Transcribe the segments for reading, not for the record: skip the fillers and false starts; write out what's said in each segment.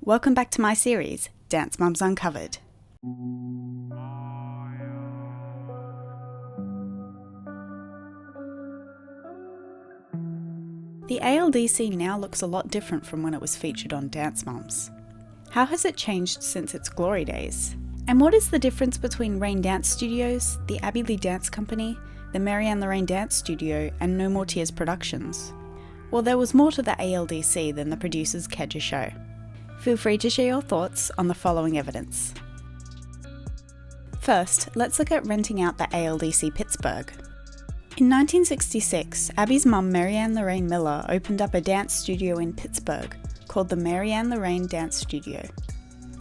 Welcome back to my series, Dance Mums Uncovered. The ALDC now looks a lot different from when it was featured on Dance Mums. How has it changed since its glory days? And what is the difference between Rain Dance Studios, the Abby Lee Dance Company, the Maryen Lorraine Dance Studio, and No More Tears Productions? Well, there was more to the ALDC than the producers cared to show. Feel free to share your thoughts on the following evidence. First, let's look at renting out the ALDC Pittsburgh. In 1966, Abby's mum Maryen Lorraine Miller opened up a dance studio in Pittsburgh called the Maryen Lorraine Dance Studio.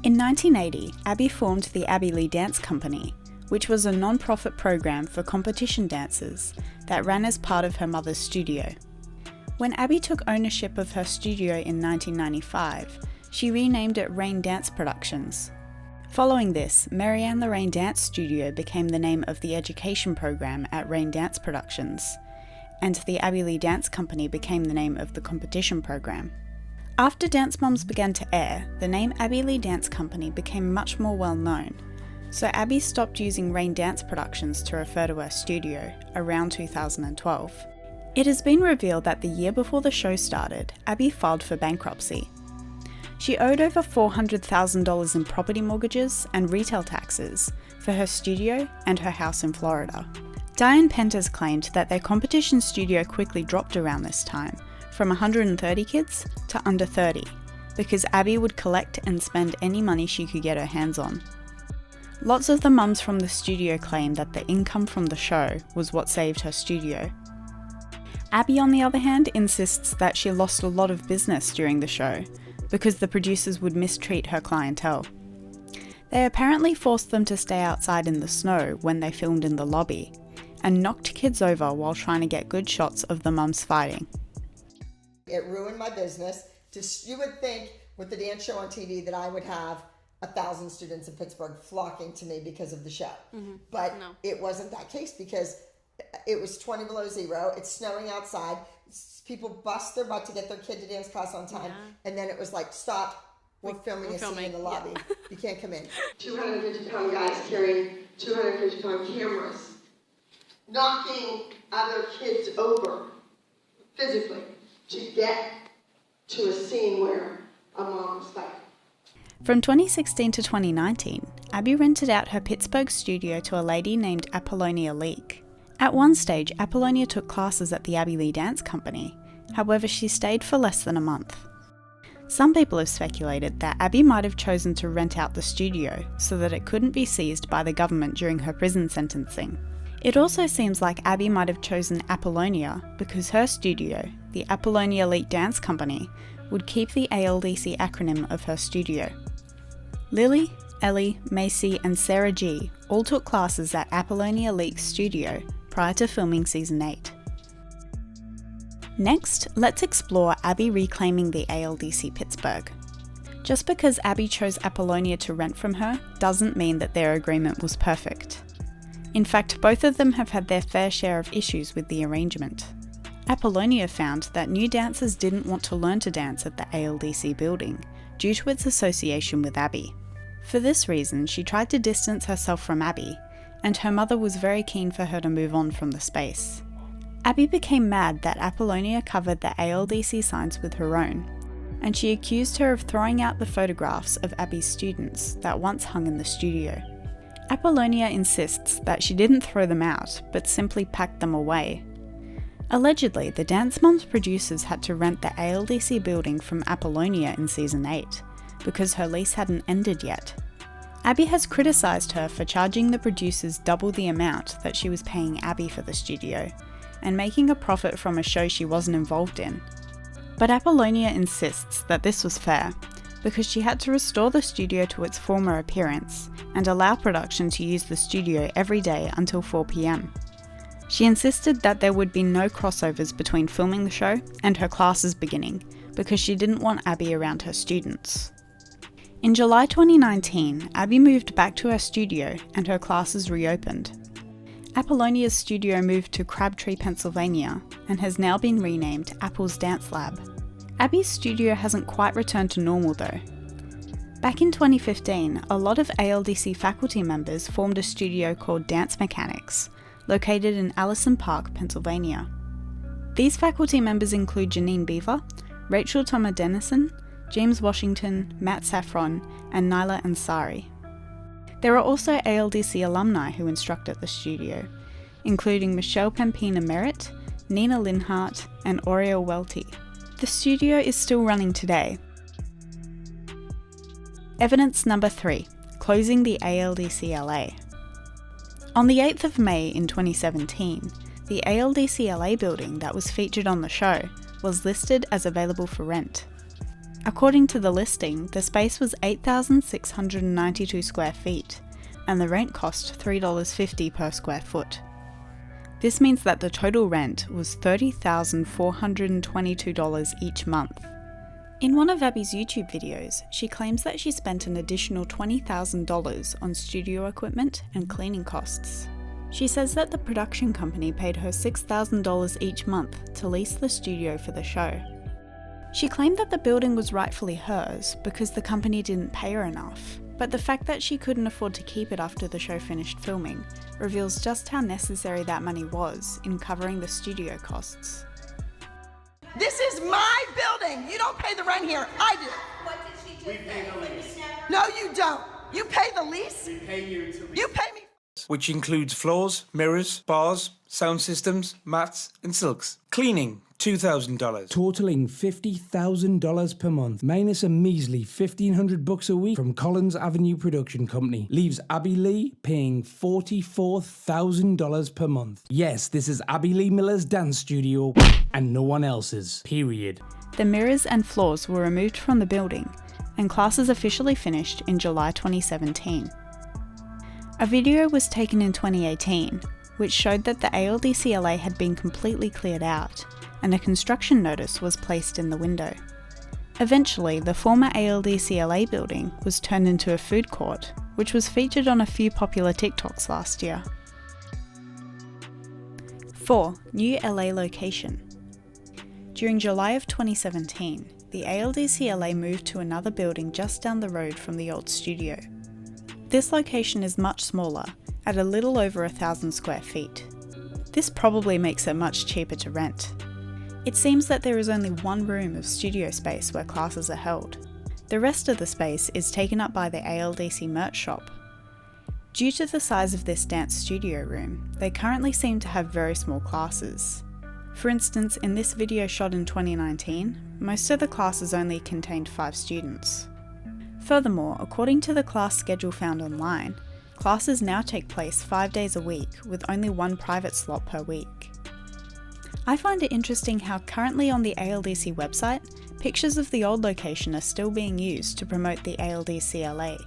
In 1980, Abby formed the Abby Lee Dance Company, which was a non-profit program for competition dancers that ran as part of her mother's studio. When Abby took ownership of her studio in 1995, she renamed it Rain Dance Productions. Following this, Maryen Lorraine Dance Studio became the name of the education program at Rain Dance Productions, and the Abby Lee Dance Company became the name of the competition program. After Dance Mums began to air, the name Abby Lee Dance Company became much more well known, so Abby stopped using Rain Dance Productions to refer to her studio around 2012. It has been revealed that the year before the show started, Abby filed for bankruptcy. She owed over $400,000 in property mortgages and retail taxes for her studio and her house in Florida. Diane Penters claimed that their competition studio quickly dropped around this time, from 130 kids to under 30, because Abby would collect and spend any money she could get her hands on. Lots of the mums from the studio claimed that the income from the show was what saved her studio. Abby, on the other hand, insists that she lost a lot of business during the show, because the producers would mistreat her clientele. They apparently forced them to stay outside in the snow when they filmed in the lobby, and knocked kids over while trying to get good shots of the mums fighting. It ruined my business. You would think with the dance show on TV that I would have 1,000 students in Pittsburgh flocking to me because of the show. But It wasn't that case because it was 20 below zero, it's snowing outside, people bust their butt to get their kid to dance class on time, and then it was like, stop, we're filming a scene in the lobby. Yeah. You can't come in. 250-pound guys carrying 250-pound cameras, knocking other kids over physically to get to a scene where a mom was fighting. From 2016 to 2019, Abby rented out her Pittsburgh studio to a lady named Appolonia and Abby. At one stage, Appolonia took classes at the Abby Lee Dance Company, however she stayed for less than a month. Some people have speculated that Abby might have chosen to rent out the studio so that it couldn't be seized by the government during her prison sentencing. It also seems like Abby might have chosen Appolonia because her studio, the Appolonia Elite Dance Company, would keep the ALDC acronym of her studio. Lilly, Ellie, Maesi and Sarah G all took classes at Appolonia Elite Studio prior to filming Season 8. Next, let's explore Abby reclaiming the ALDC Pittsburgh. Just because Abby chose Appolonia to rent from her doesn't mean that their agreement was perfect. In fact, both of them have had their fair share of issues with the arrangement. Appolonia found that new dancers didn't want to learn to dance at the ALDC building due to its association with Abby. For this reason, she tried to distance herself from Abby, and her mother was very keen for her to move on from the space. Abby became mad that Appolonia covered the ALDC signs with her own, and she accused her of throwing out the photographs of Abby's students that once hung in the studio. Appolonia insists that she didn't throw them out, but simply packed them away. Allegedly, the Dance Mums producers had to rent the ALDC building from Appolonia in Season 8, because her lease hadn't ended yet. Abby has criticised her for charging the producers double the amount that she was paying Abby for the studio, and making a profit from a show she wasn't involved in. But Appolonia insists that this was fair, because she had to restore the studio to its former appearance, and allow production to use the studio every day until 4 p.m. She insisted that there would be no crossovers between filming the show and her classes beginning, because she didn't want Abby around her students. In July 2019, Abby moved back to her studio and her classes reopened. Apollonia's studio moved to Crabtree, Pennsylvania, and has now been renamed Apple's Dance Lab. Abby's studio hasn't quite returned to normal though. Back in 2015, a lot of ALDC faculty members formed a studio called Dance Mechanics, located in Allison Park, Pennsylvania. These faculty members include Janine Beaver, Rachel Thomas Dennison, James Washington, Matt Saffron, and Nyla Ansari. There are also ALDC alumni who instruct at the studio, including Michelle Pampina Merritt, Nina Linhart, and Oriel Welty. The studio is still running today. Evidence number 3, closing the ALDC LA. On the 8th of May in 2017, the ALDC LA building that was featured on the show was listed as available for rent. According to the listing, the space was 8,692 square feet, and the rent cost $3.50 per square foot. This means that the total rent was $30,422 each month. In one of Abby's YouTube videos, she claims that she spent an additional $20,000 on studio equipment and cleaning costs. She says that the production company paid her $6,000 each month to lease the studio for the show. She claimed that the building was rightfully hers because the company didn't pay her enough, but the fact that she couldn't afford to keep it after the show finished filming reveals just how necessary that money was in covering the studio costs. This is my building. You don't pay the rent here. I do. What did she do? We pay the lease. No, you don't. You pay the lease? We pay you to lease. You pay me. Which includes floors, mirrors, bars, sound systems, mats, and silks. Cleaning, $2,000. Totaling $50,000 per month, minus a measly $1,500 a week from Collins Avenue Production Company, leaves Abby Lee paying $44,000 per month. Yes, this is Abby Lee Miller's dance studio, and no one else's, period. The mirrors and floors were removed from the building, and classes officially finished in July 2017. A video was taken in 2018, which showed that the ALDC LA had been completely cleared out, and a construction notice was placed in the window. Eventually, the former ALDC LA building was turned into a food court, which was featured on a few popular TikToks last year. 4. New LA location. During July of 2017, the ALDC LA moved to another building just down the road from the old studio. This location is much smaller, at a little over 1,000 square feet. This probably makes it much cheaper to rent. It seems that there is only one room of studio space where classes are held. The rest of the space is taken up by the ALDC merch shop. Due to the size of this dance studio room, they currently seem to have very small classes. For instance, in this video shot in 2019, most of the classes only contained 5 students. Furthermore, according to the class schedule found online, classes now take place 5 days a week with only one private slot per week. I find it interesting how currently on the ALDC website, pictures of the old location are still being used to promote the ALDC LA,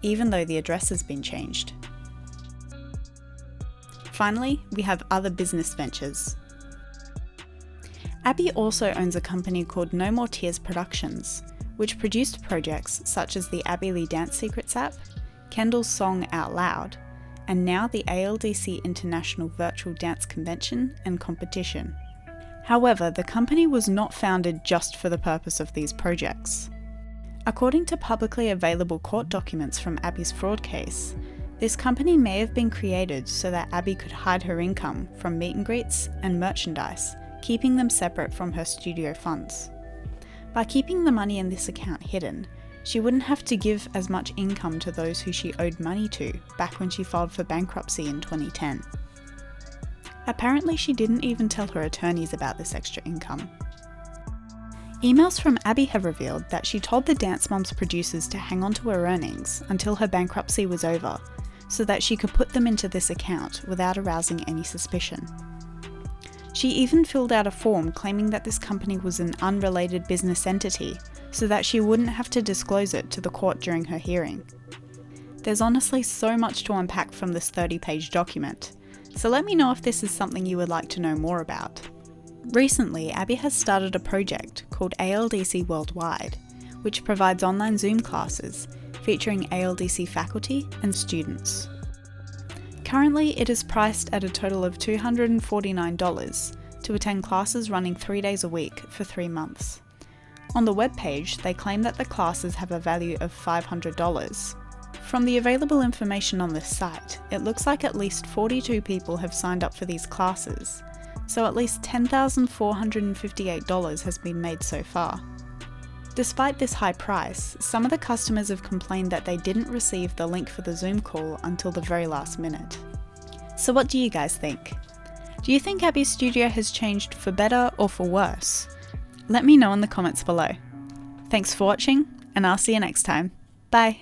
even though the address has been changed. Finally, we have other business ventures. Abby also owns a company called No More Tears Productions, which produced projects such as the Abby Lee Dance Secrets app, Kendall's song Out Loud, and now the ALDC International Virtual Dance Convention and Competition. However, the company was not founded just for the purpose of these projects. According to publicly available court documents from Abby's fraud case, this company may have been created so that Abby could hide her income from meet and greets and merchandise, keeping them separate from her studio funds. By keeping the money in this account hidden, she wouldn't have to give as much income to those who she owed money to back when she filed for bankruptcy in 2010. Apparently, she didn't even tell her attorneys about this extra income. Emails from Abby have revealed that she told the Dance Moms producers to hang on to her earnings until her bankruptcy was over, so that she could put them into this account without arousing any suspicion. She even filled out a form claiming that this company was an unrelated business entity, so that she wouldn't have to disclose it to the court during her hearing. There's honestly so much to unpack from this 30-page document, so let me know if this is something you would like to know more about. Recently, Abby has started a project called ALDC Worldwide, which provides online Zoom classes featuring ALDC faculty and students. Currently, it is priced at a total of $249 to attend classes running 3 days a week for 3 months. On the webpage, they claim that the classes have a value of $500. From the available information on this site, it looks like at least 42 people have signed up for these classes, so at least $10,458 has been made so far. Despite this high price, some of the customers have complained that they didn't receive the link for the Zoom call until the very last minute. So what do you guys think? Do you think Abby's studio has changed for better or for worse? Let me know in the comments below. Thanks for watching, and I'll see you next time. Bye!